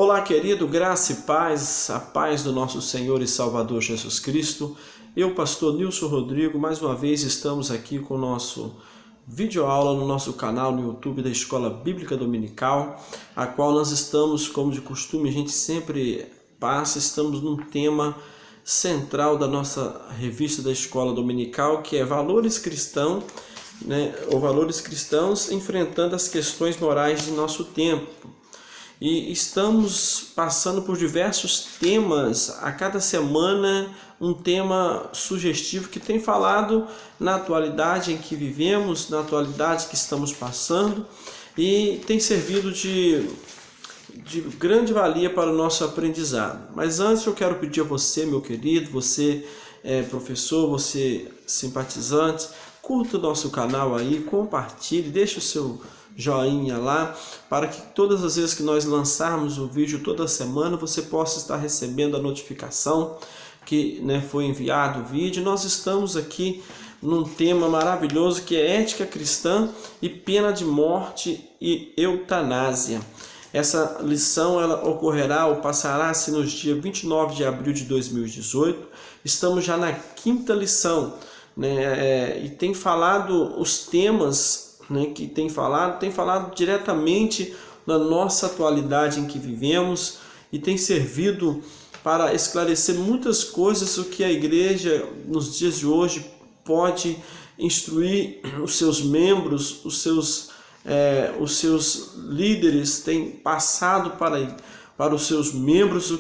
Olá, querido, graça e paz, a paz do nosso Senhor e Salvador Jesus Cristo. Eu, pastor Nilson Rodrigo, mais uma vez estamos aqui com o nosso videoaula no nosso canal no YouTube da Escola Bíblica Dominical, a qual nós estamos, como de costume, a gente sempre passa, estamos num tema central da nossa revista da Escola Dominical, que é Valores Cristãos, ou Valores Cristãos enfrentando as questões morais de nosso tempo. E estamos passando por diversos temas, a cada semana um tema sugestivo que tem falado na atualidade em que vivemos, na atualidade que estamos passando, e tem servido de grande valia para o nosso aprendizado. Mas antes eu quero pedir a você, meu querido, você professor, você simpatizante, curta o nosso canal aí, compartilhe, deixe o seu joinha lá, para que todas as vezes que nós lançarmos o vídeo toda semana, você possa estar recebendo a notificação que foi enviado o vídeo. Nós estamos aqui num tema maravilhoso que é ética cristã e pena de morte e eutanásia. Essa lição ela ocorrerá ou passará-se nos dias 29 de abril de 2018. Estamos já na quinta lição, e tem falado os temas que tem falado diretamente na nossa atualidade em que vivemos e tem servido para esclarecer muitas coisas o que a igreja nos dias de hoje pode instruir os seus membros, os seus líderes têm passado para os seus membros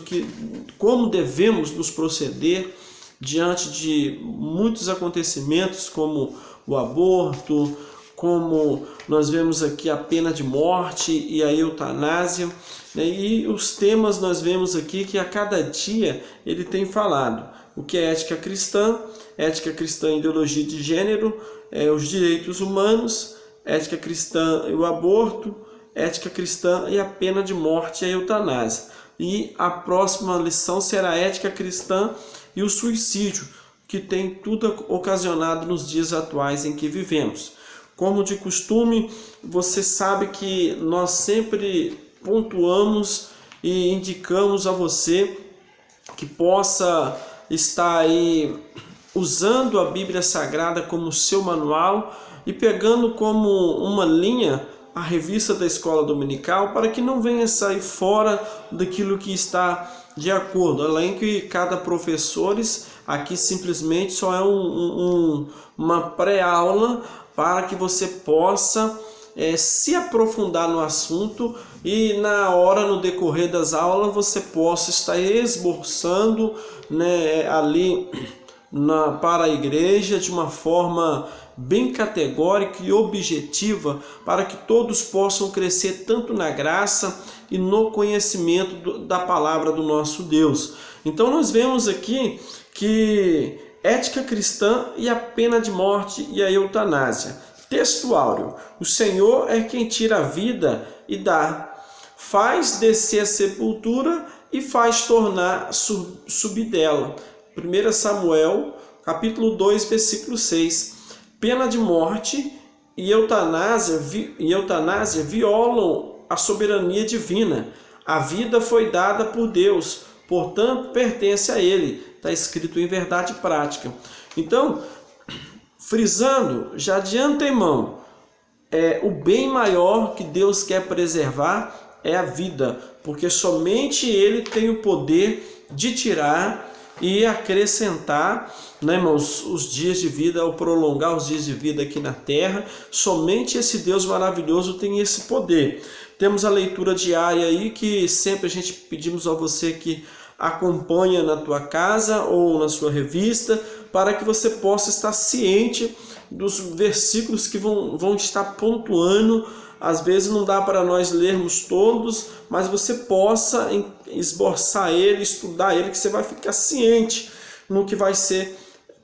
como devemos nos proceder diante de muitos acontecimentos como o aborto, como nós vemos aqui a pena de morte e a eutanásia, e os temas nós vemos aqui que a cada dia ele tem falado. O que é ética cristã e ideologia de gênero, os direitos humanos, ética cristã e o aborto, ética cristã e a pena de morte e a eutanásia. E a próxima lição será ética cristã e o suicídio, que tem tudo ocasionado nos dias atuais em que vivemos. Como de costume, você sabe que nós sempre pontuamos e indicamos a você que possa estar aí usando a Bíblia Sagrada como seu manual e pegando como uma linha a revista da Escola Dominical, para que não venha sair fora daquilo que está de acordo. Além que cada professor aqui simplesmente só é uma pré-aula para que você possa se aprofundar no assunto e no decorrer das aulas você possa estar esboçando ali para a igreja de uma forma bem categórica e objetiva, para que todos possam crescer tanto na graça e no conhecimento da palavra do nosso Deus. Então nós vemos aqui que ética cristã e a pena de morte e a eutanásia. Texto áureo. O Senhor é quem tira a vida e dá, faz descer a sepultura e faz tornar subir dela. 1 Samuel, capítulo 2, versículo 6. Pena de morte e eutanásia violam a soberania divina. A vida foi dada por Deus, portanto pertence a Ele. Está escrito em verdade prática. Então, frisando já de antemão, o bem maior que Deus quer preservar é a vida, porque somente Ele tem o poder de tirar e acrescentar, irmãos, os dias de vida, ou prolongar os dias de vida aqui na terra. Somente esse Deus maravilhoso tem esse poder. Temos a leitura diária aí, que sempre a gente pedimos a você que acompanha na tua casa ou na sua revista, para que você possa estar ciente dos versículos que vão estar pontuando. Às vezes não dá para nós lermos todos, mas você possa esboçar ele, estudar ele, que você vai ficar ciente no que vai ser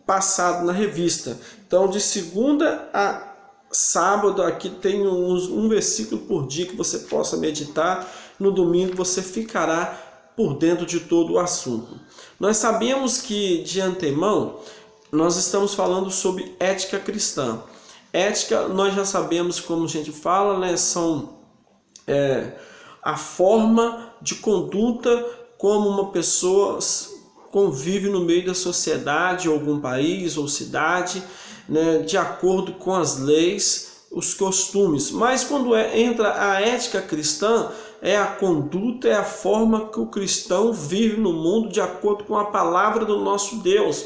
passado na revista. Então, de segunda a sábado, aqui tem um versículo por dia que você possa meditar. No domingo você ficará por dentro de todo o assunto. Nós sabemos que, de antemão, nós estamos falando sobre ética cristã. Ética, nós já sabemos como a gente fala, são a forma de conduta como uma pessoa convive no meio da sociedade, ou algum país ou cidade, né, de acordo com as leis, os costumes. Mas quando entra a ética cristã, é a conduta, é a forma que o cristão vive no mundo de acordo com a palavra do nosso Deus,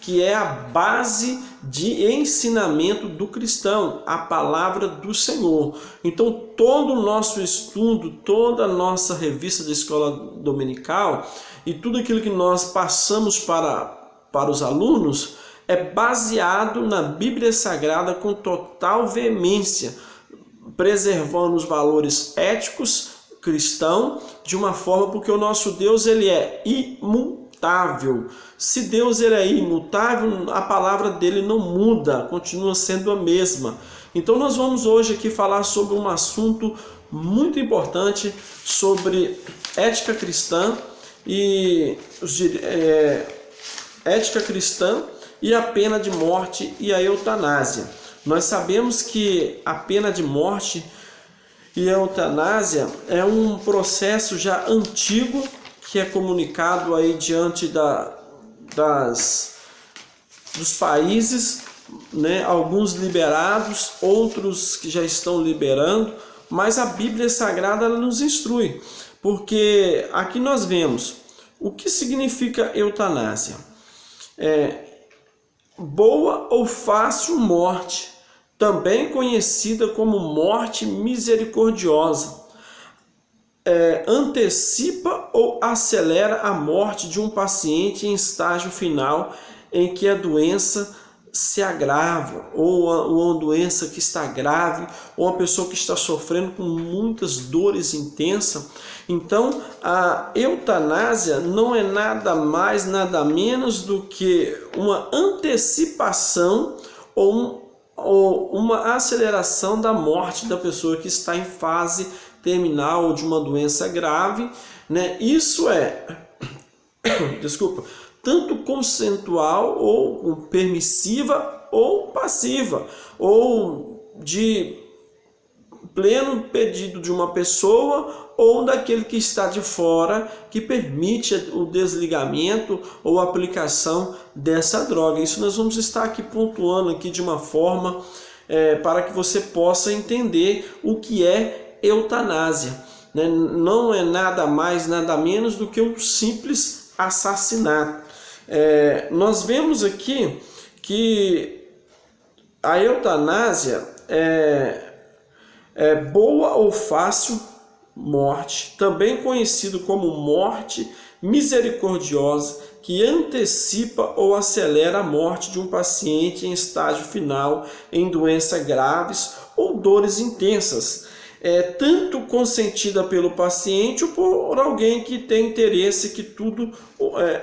que é a base de ensinamento do cristão, a palavra do Senhor. Então, todo o nosso estudo, toda a nossa revista da escola dominical e tudo aquilo que nós passamos para os alunos é baseado na Bíblia Sagrada com total veemência, preservando os valores éticos cristãos de uma forma, porque o nosso Deus ele é imutável. Se Deus ele é imutável, a palavra dele não muda, continua sendo a mesma. Então nós vamos hoje aqui falar sobre um assunto muito importante sobre ética cristã e ética cristã e a pena de morte e a eutanásia. Nós sabemos que a pena de morte e a eutanásia é um processo já antigo que é comunicado aí diante dos países, né? Alguns liberados, outros que já estão liberando, mas a Bíblia Sagrada ela nos instrui, porque aqui nós vemos o que significa eutanásia. Boa ou fácil morte, também conhecida como morte misericordiosa, antecipa ou acelera a morte de um paciente em estágio final em que a doença se agrava, ou uma doença que está grave, ou uma pessoa que está sofrendo com muitas dores intensas. Então, a eutanásia não é nada mais, nada menos do que uma antecipação ou uma aceleração da morte da pessoa que está em fase terminal ou de uma doença grave, né? Isso tanto consensual ou permissiva ou passiva, ou de pleno pedido de uma pessoa ou daquele que está de fora que permite o desligamento ou aplicação dessa droga. Isso nós vamos estar aqui pontuando aqui de uma forma para que você possa entender o que é eutanásia, né? Não é nada mais, nada menos do que um simples assassinato. Nós vemos aqui que a eutanásia é boa ou fácil morte, também conhecido como morte misericordiosa, que antecipa ou acelera a morte de um paciente em estágio final, em doenças graves ou dores intensas, tanto consentida pelo paciente ou por alguém que tem interesse que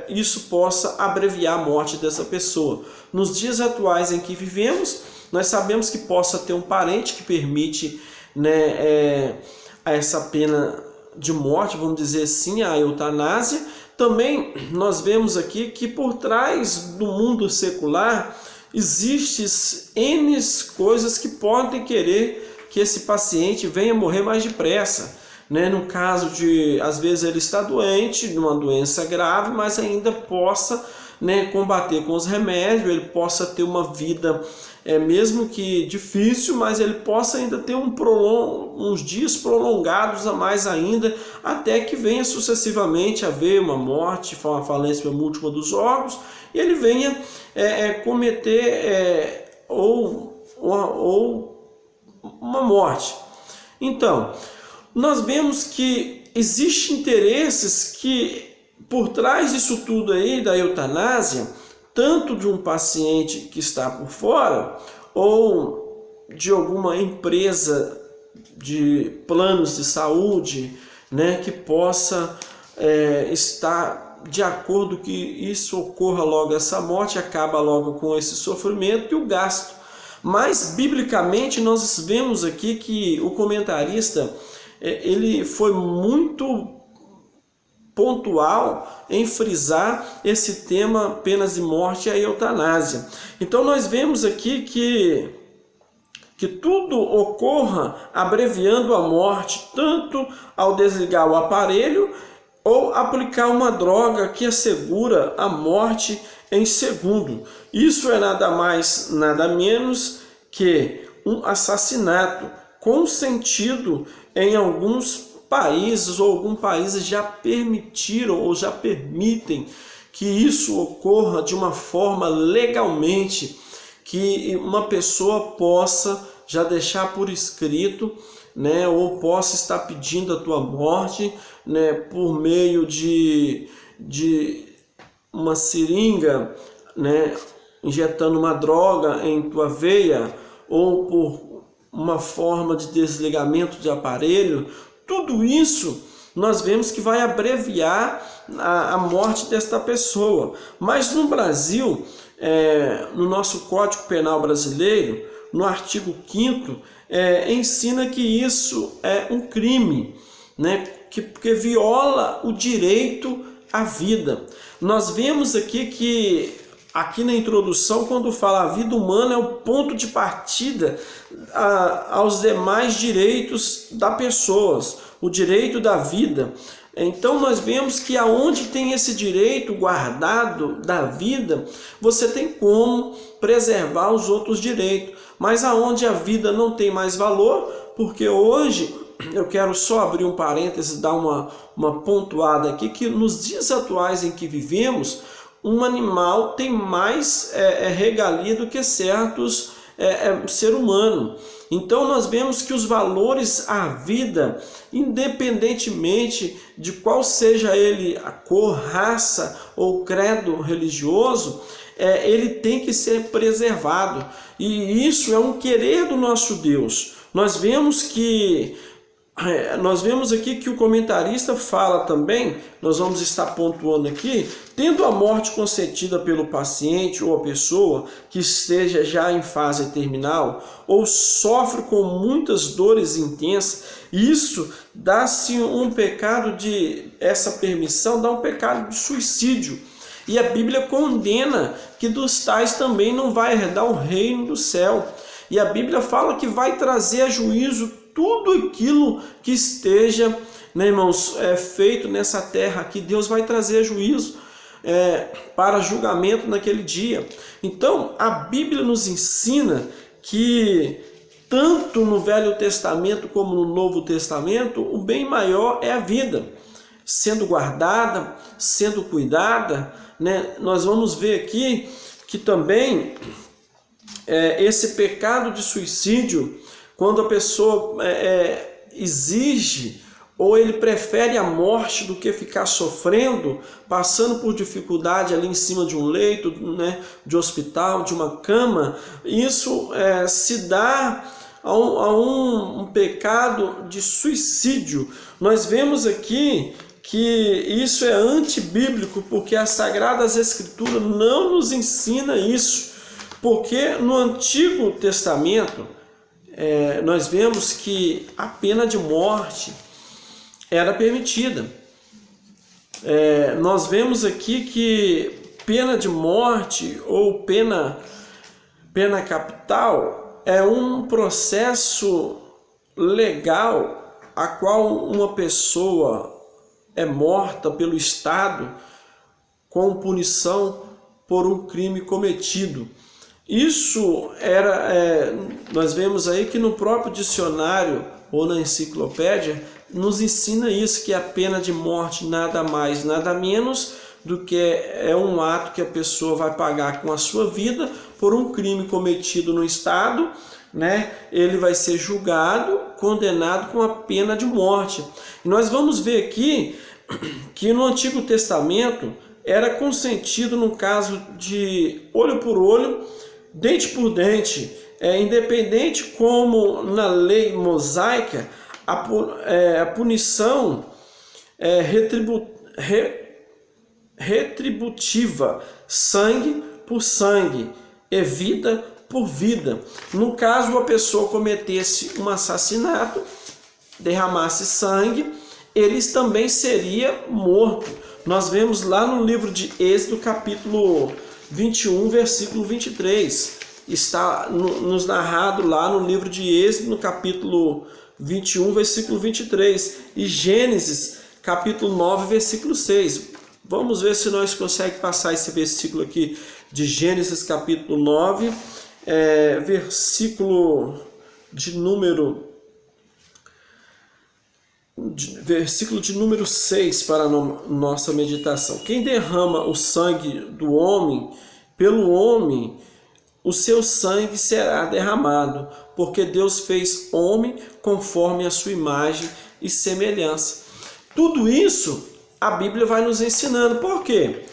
isso possa abreviar a morte dessa pessoa. Nos dias atuais em que vivemos, nós sabemos que possa ter um parente que permite, né, essa pena de morte, vamos dizer assim, a eutanásia. Também nós vemos aqui que por trás do mundo secular existem N coisas que podem querer que esse paciente venha morrer mais depressa, né? No caso de, às vezes ele está doente, numa doença grave, mas ainda possa, né, combater com os remédios, ele possa ter uma vida, mesmo que difícil, mas ele possa ainda ter uns dias prolongados a mais ainda, até que venha sucessivamente haver uma morte, uma falência múltipla dos órgãos, e ele venha cometer uma morte. Então, nós vemos que existem interesses que por trás disso tudo aí da eutanásia, tanto de um paciente que está por fora ou de alguma empresa de planos de saúde, né, que possa estar de acordo que isso ocorra logo, essa morte acaba logo com esse sofrimento e o gasto. Mas biblicamente nós vemos aqui que o comentarista ele foi muito pontual em frisar esse tema penas de morte e a eutanásia. Então nós vemos aqui que que tudo ocorra abreviando a morte, tanto ao desligar o aparelho ou aplicar uma droga que assegura a morte em segundo. Isso é nada mais, nada menos que um assassinato consentido em alguns países, ou alguns países já permitiram ou já permitem que isso ocorra de uma forma legalmente, que uma pessoa possa já deixar por escrito, né, ou possa estar pedindo a tua morte, né, por meio de uma seringa, né, injetando uma droga em tua veia, ou por uma forma de desligamento de aparelho. Tudo isso nós vemos que vai abreviar a morte desta pessoa. Mas no Brasil, no nosso Código Penal brasileiro, no artigo 5º, ensina que isso é um crime, né? Porque viola o direito à vida. Nós vemos aqui que, aqui na introdução, quando fala a vida humana é o ponto de partida aos demais direitos da pessoa, o direito da vida. Então nós vemos que aonde tem esse direito guardado da vida, você tem como preservar os outros direitos. Mas aonde a vida não tem mais valor, porque hoje, eu quero só abrir um parênteses, dar uma pontuada aqui, que nos dias atuais em que vivemos, um animal tem mais regalia do que certos ser humano. Então nós vemos que os valores à vida, independentemente de qual seja ele a cor, raça ou credo religioso, ele tem que ser preservado. E isso é um querer do nosso Deus. Nós vemos aqui que o comentarista fala também, nós vamos estar pontuando aqui, tendo a morte consentida pelo paciente ou a pessoa que esteja já em fase terminal ou sofre com muitas dores intensas, isso dá-se um pecado essa permissão dá um pecado de suicídio. E a Bíblia condena que dos tais também não vai herdar o reino do céu. E a Bíblia fala que vai trazer a juízo tudo aquilo que esteja, né, irmãos, feito nessa terra aqui. Deus vai trazer juízo para julgamento naquele dia. Então, a Bíblia nos ensina que, tanto no Velho Testamento como no Novo Testamento, o bem maior é a vida, sendo guardada, sendo cuidada, né? Nós vamos ver aqui que também esse pecado de suicídio, quando a pessoa exige ou ele prefere a morte do que ficar sofrendo, passando por dificuldade ali em cima de um leito, né, de hospital, de uma cama, isso se dá a um pecado de suicídio. Nós vemos aqui que isso é antibíblico, porque as Sagradas Escrituras não nos ensina isso. Porque no Antigo Testamento, nós vemos que a pena de morte era permitida. Nós vemos aqui que pena de morte ou pena capital é um processo legal a qual uma pessoa é morta pelo Estado com punição por um crime cometido. Isso nós vemos aí que no próprio dicionário ou na enciclopédia nos ensina isso, que a pena de morte nada mais, nada menos do que um ato que a pessoa vai pagar com a sua vida por um crime cometido no Estado, né? Ele vai ser julgado, condenado com a pena de morte. E nós vamos ver aqui que no Antigo Testamento era consentido no caso de olho por olho, dente por dente, independente como na lei mosaica a punição retributiva, sangue por sangue e vida por vida. No caso, a pessoa cometesse um assassinato, derramasse sangue, eles também seria morto. Nós vemos lá no livro de Êxodo, capítulo 21, versículo 23. está nos narrado lá no livro de Êxodo, no capítulo 21, versículo 23, e Gênesis, capítulo 9, versículo 6. Vamos ver se nós conseguimos passar esse versículo aqui de Gênesis, capítulo 9, versículo de número 6 para a nossa meditação. Quem derrama o sangue do homem, pelo homem, o seu sangue será derramado, porque Deus fez homem conforme a sua imagem e semelhança. Tudo isso a Bíblia vai nos ensinando. Por quê?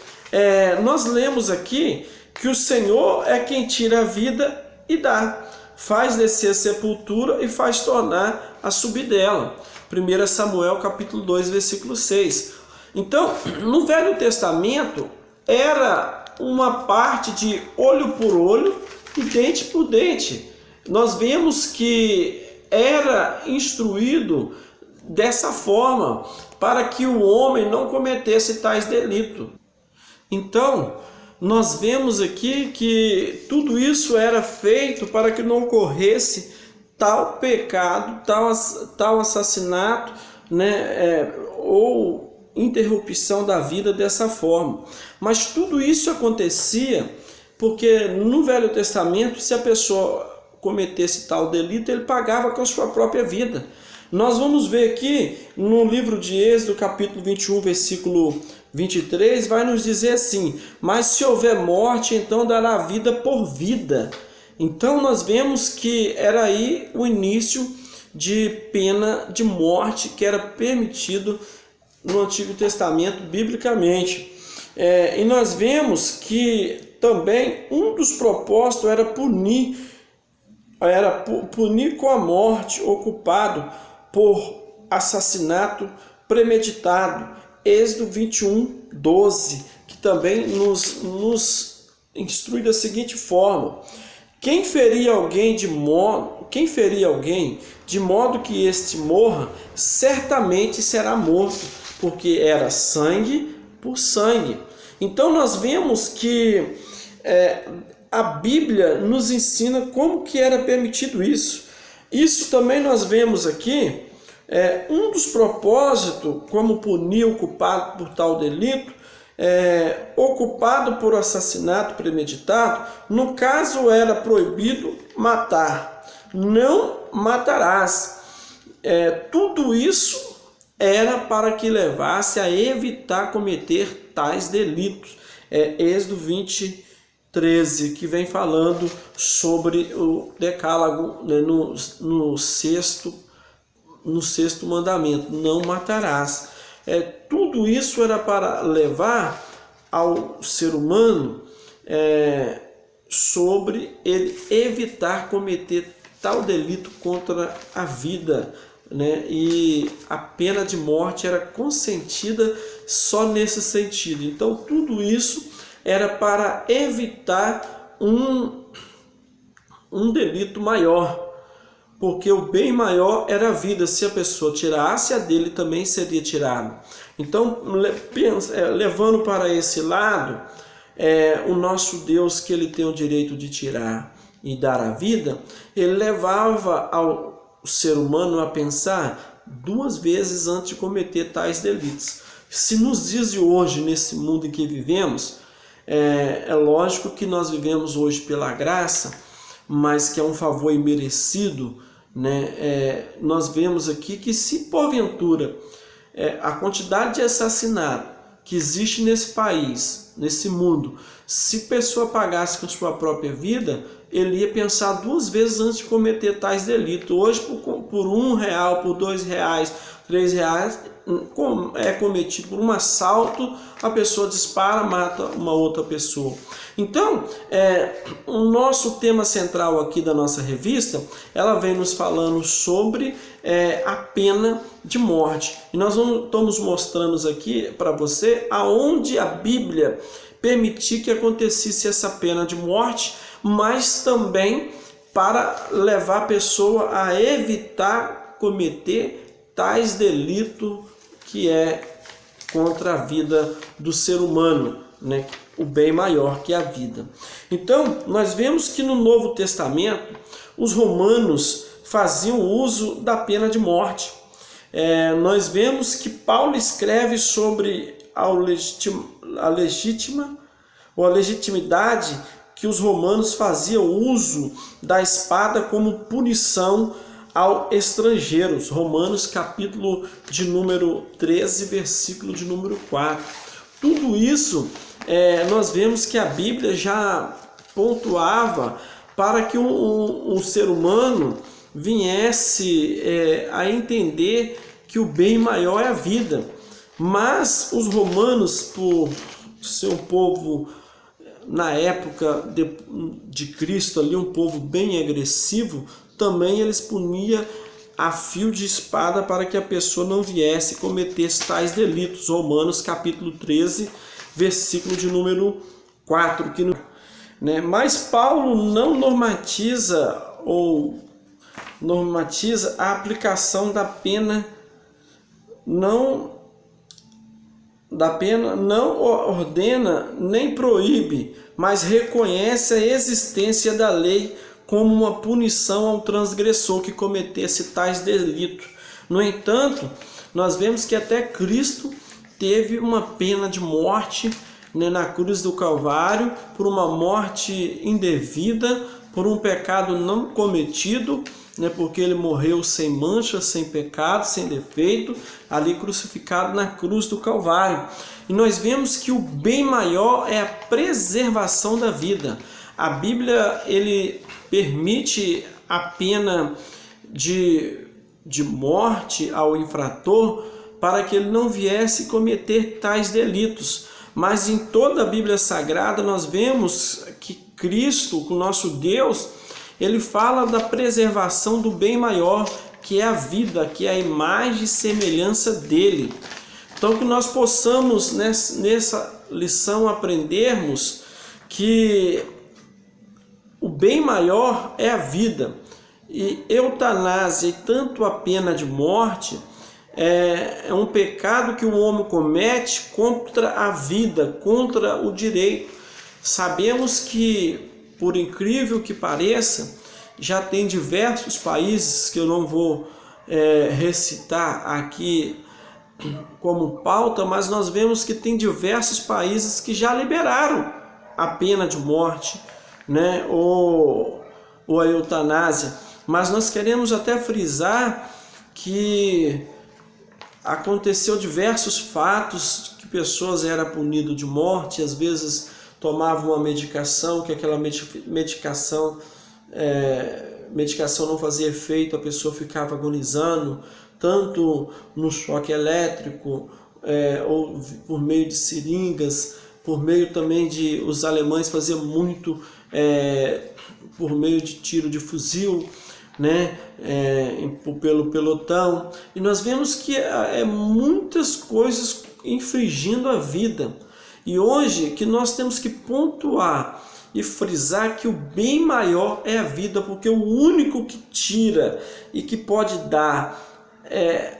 Nós lemos aqui que o Senhor é quem tira a vida e dá, faz descer a sepultura e faz tornar a subir dela. 1 Samuel capítulo 2, versículo 6. Então, no Velho Testamento, era uma parte de olho por olho e dente por dente. Nós vemos que era instruído dessa forma, para que o homem não cometesse tais delitos. Então, nós vemos aqui que tudo isso era feito para que não ocorresse tal pecado, tal assassinato, né, ou interrupção da vida dessa forma. Mas tudo isso acontecia porque no Velho Testamento, se a pessoa cometesse tal delito, ele pagava com a sua própria vida. Nós vamos ver aqui no livro de Êxodo, capítulo 21, versículo 23, vai nos dizer assim: mas se houver morte, então dará vida por vida. Então nós vemos que era aí o início de pena de morte que era permitido no Antigo Testamento biblicamente. E nós vemos que também um dos propósitos era punir com a morte o culpado por assassinato premeditado. Êxodo 21, 12, que também nos instrui da seguinte forma: quem ferir alguém de modo que este morra, certamente será morto, porque era sangue por sangue. Então nós vemos que a Bíblia nos ensina como que era permitido isso. Isso também nós vemos aqui, um dos propósitos, como punir o culpado por tal delito, o culpado por assassinato premeditado, no caso era proibido matar, não matarás. Tudo isso era para que levasse a evitar cometer tais delitos. Êxodo 20, 13, que vem falando sobre o decálogo, né, no sexto mandamento: não matarás. Tudo isso era para levar ao ser humano sobre ele evitar cometer tal delito contra a vida, né? E a pena de morte era consentida só nesse sentido. Então tudo isso era para evitar um delito maior, porque o bem maior era a vida. Se a pessoa tirasse a dele, também seria tirado. Então, levando para esse lado, o nosso Deus, que ele tem o direito de tirar e dar a vida, ele levava ao ser humano a pensar 2 vezes antes de cometer tais delitos. Se nos dias de hoje, nesse mundo em que vivemos, é lógico que nós vivemos hoje pela graça, mas que é um favor imerecido, né? Nós vemos aqui que, se porventura a quantidade de assassinato que existe nesse país, nesse mundo, se a pessoa pagasse com sua própria vida, ele ia pensar 2 vezes antes de cometer tais delitos. Hoje, por R$1, por R$2, R$3, é cometido por um assalto, a pessoa dispara, mata uma outra pessoa. Então, o nosso tema central aqui da nossa revista, ela vem nos falando sobre a pena de morte. E nós estamos mostrando aqui para você aonde a Bíblia permitiu que acontecesse essa pena de morte, mas também para levar a pessoa a evitar cometer tais delitos que é contra a vida do ser humano, né? O bem maior que a vida. Então, nós vemos que no Novo Testamento, os romanos faziam uso da pena de morte. Nós vemos que Paulo escreve sobre a legitimidade que os romanos faziam uso da espada como punição aos estrangeiros. Romanos capítulo de número 13, versículo de número 4. Tudo isso nós vemos que a Bíblia já pontuava para que um ser humano viesse a entender que o bem maior é a vida. Mas os romanos, por ser um povo, na época de Cristo, ali um povo bem agressivo, também eles puniam a fio de espada para que a pessoa não viesse cometer tais delitos. Romanos capítulo 13, versículo de número 4. Mas Paulo não normatiza a aplicação da pena, não ordena nem proíbe, mas reconhece a existência da lei como uma punição ao transgressor que cometesse tais delitos. No entanto, nós vemos que até Cristo teve uma pena de morte, né, na cruz do Calvário, por uma morte indevida, por um pecado não cometido, né, porque ele morreu sem mancha, sem pecado, sem defeito, ali crucificado na cruz do Calvário. E nós vemos que o bem maior é a preservação da vida. A Bíblia ele permite a pena de morte ao infrator para que ele não viesse cometer tais delitos. Mas em toda a Bíblia Sagrada nós vemos que Cristo, o nosso Deus, ele fala da preservação do bem maior, que é a vida, que é a imagem e semelhança dele. Então que nós possamos nessa lição aprendermos que o bem maior é a vida. E eutanásia e tanto a pena de morte é um pecado que o homem comete contra a vida, contra o direito. Sabemos que, por incrível que pareça, já tem diversos países que eu não vou recitar aqui como pauta, mas nós vemos que tem diversos países que já liberaram a pena de morte, né, ou a eutanásia. Mas nós queremos até frisar que aconteceu diversos fatos que pessoas eram punidas de morte, às vezes tomavam uma medicação, que aquela medicação não fazia efeito, a pessoa ficava agonizando, tanto no choque elétrico, ou por meio de seringas, por meio também de, os alemães faziam muito por meio de tiro de fuzil, né, pelo pelotão. E nós vemos que muitas coisas infringindo a vida. E hoje que nós temos que pontuar e frisar que o bem maior é a vida, porque o único que tira e que pode dar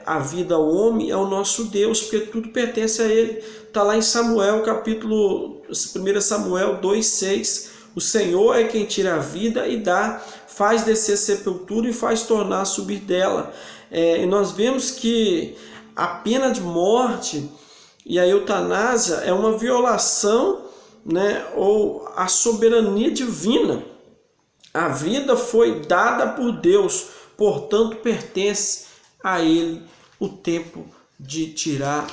a vida ao homem é o nosso Deus, porque tudo pertence a Ele. Está lá em Samuel, capítulo 1 Samuel 2,6. O Senhor é quem tira a vida e dá, faz descer sepultura e faz tornar subir dela. E nós vemos que a pena de morte e a eutanásia é uma violação, né, ou a soberania divina. A vida foi dada por Deus, portanto pertence a Ele o tempo de tirar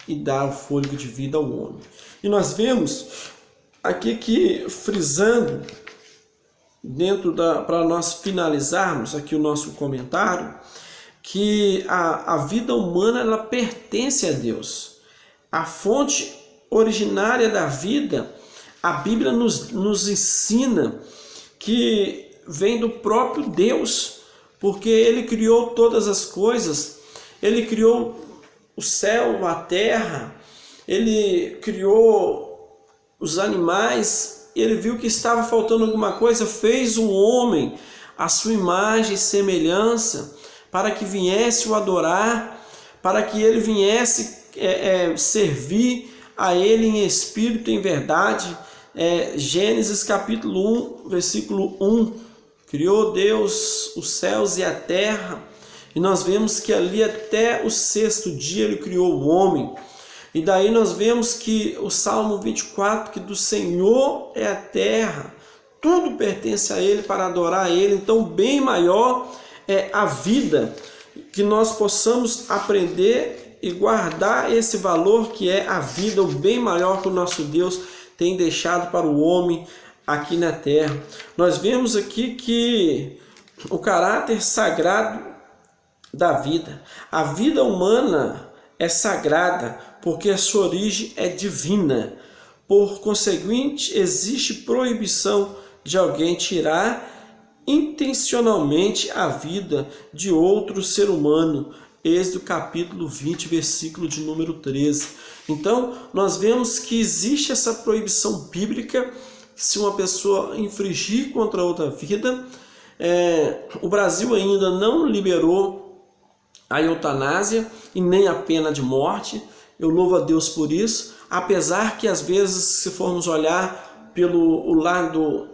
e dar o fôlego de vida ao homem. E nós vemos aqui que, frisando, para nós finalizarmos aqui o nosso comentário, que a vida humana ela pertence a Deus. A fonte originária da vida, a Bíblia nos ensina que vem do próprio Deus, porque Ele criou todas as coisas. Ele criou o céu, a terra, Ele criou os animais. Ele viu que estava faltando alguma coisa, fez um homem à sua imagem e semelhança, para que viesse o adorar, para que ele viesse servir a Ele em espírito e em verdade. Gênesis capítulo 1, versículo 1. Criou Deus os céus e a terra. E nós vemos que ali até o sexto dia Ele criou o homem. E daí nós vemos que o Salmo 24, que do Senhor é a terra, tudo pertence a Ele para adorar a Ele. Então bem maior é a vida, que nós possamos aprender e guardar esse valor que é a vida, o bem maior que o nosso Deus tem deixado para o homem aqui na terra. Nós vemos aqui que o caráter sagrado da vida, a vida humana é sagrada porque a sua origem é divina. Por conseguinte, existe proibição de alguém tirar intencionalmente a vida de outro ser humano. Êxodo capítulo 20, versículo de número 13. Então, nós vemos que existe essa proibição bíblica, se uma pessoa infringir contra outra vida. O Brasil ainda não liberou a eutanásia e nem a pena de morte. Eu louvo a Deus por isso, apesar que às vezes, se formos olhar pelo lado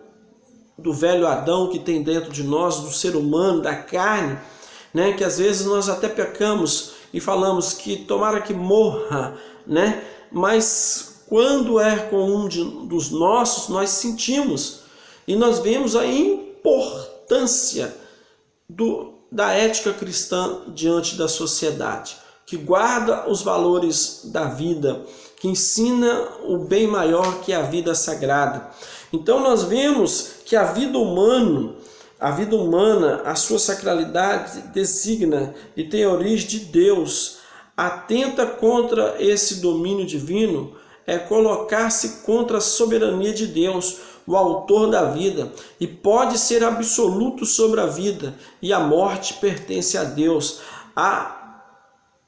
do velho Adão que tem dentro de nós, do ser humano, da carne, né, que às vezes nós até pecamos e falamos que tomara que morra, né? Mas quando é com um dos nossos, nós sentimos e nós vemos a importância da ética cristã diante da sociedade, que guarda os valores da vida, que ensina o bem maior que é a vida sagrada. Então nós vemos que a vida humana, a sua sacralidade designa e tem origem de Deus. Atenta contra esse domínio divino é colocar-se contra a soberania de Deus, o autor da vida, e pode ser absoluto sobre a vida, e a morte pertence a Deus. A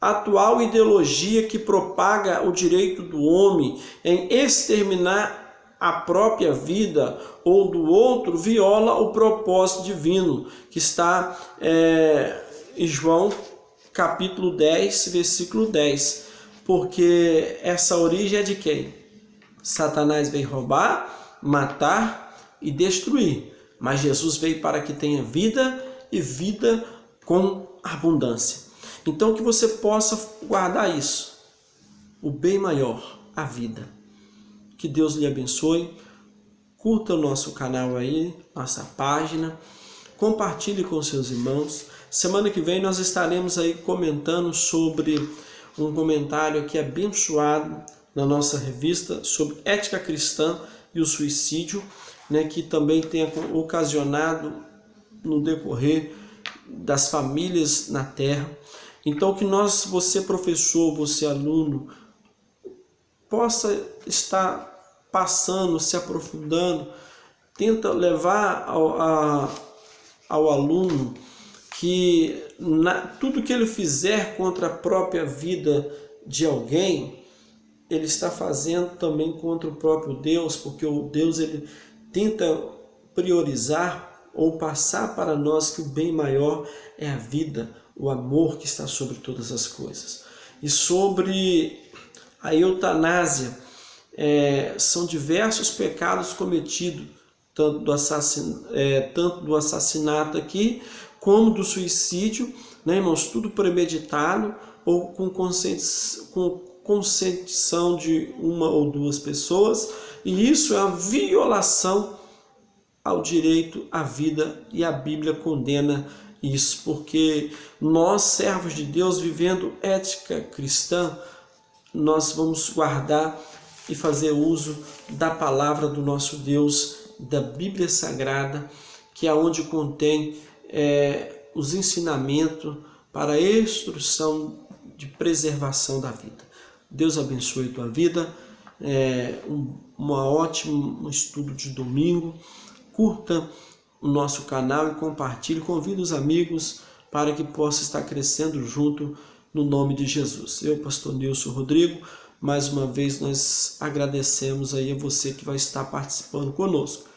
atual ideologia que propaga o direito do homem em exterminar a própria vida ou do outro viola o propósito divino, que está em João capítulo 10, versículo 10. Porque essa origem é de quem? Satanás veio roubar, matar e destruir, mas Jesus veio para que tenha vida e vida com abundância. Então que você possa guardar isso, o bem maior, a vida. Que Deus lhe abençoe. Curta o nosso canal aí, nossa página, compartilhe com seus irmãos. Semana que vem nós estaremos aí comentando sobre um comentário aqui abençoado na nossa revista sobre ética cristã e o suicídio, né, que também tem ocasionado no decorrer das famílias na terra. Então que você professor, você aluno, possa estar passando, se aprofundando, tenta levar ao aluno que tudo que ele fizer contra a própria vida de alguém, ele está fazendo também contra o próprio Deus, porque o Deus ele tenta priorizar ou passar para nós que o bem maior é a vida, o amor que está sobre todas as coisas. E sobre a eutanásia, são diversos pecados cometidos, tanto do assassinato aqui, como do suicídio, né, irmãos? Tudo premeditado ou com consentição de uma ou duas pessoas, e isso é uma violação ao direito à vida, e a Bíblia condena isso, porque nós, servos de Deus, vivendo ética cristã, nós vamos guardar e fazer uso da palavra do nosso Deus, da Bíblia Sagrada, que é onde contém os ensinamentos para a instrução de preservação da vida. Deus abençoe a tua vida, um ótimo estudo de domingo. Curta o nosso canal e compartilhe, convide os amigos para que possa estar crescendo junto no nome de Jesus. Eu, pastor Nilson Rodrigo, mais uma vez nós agradecemos aí a você que vai estar participando conosco.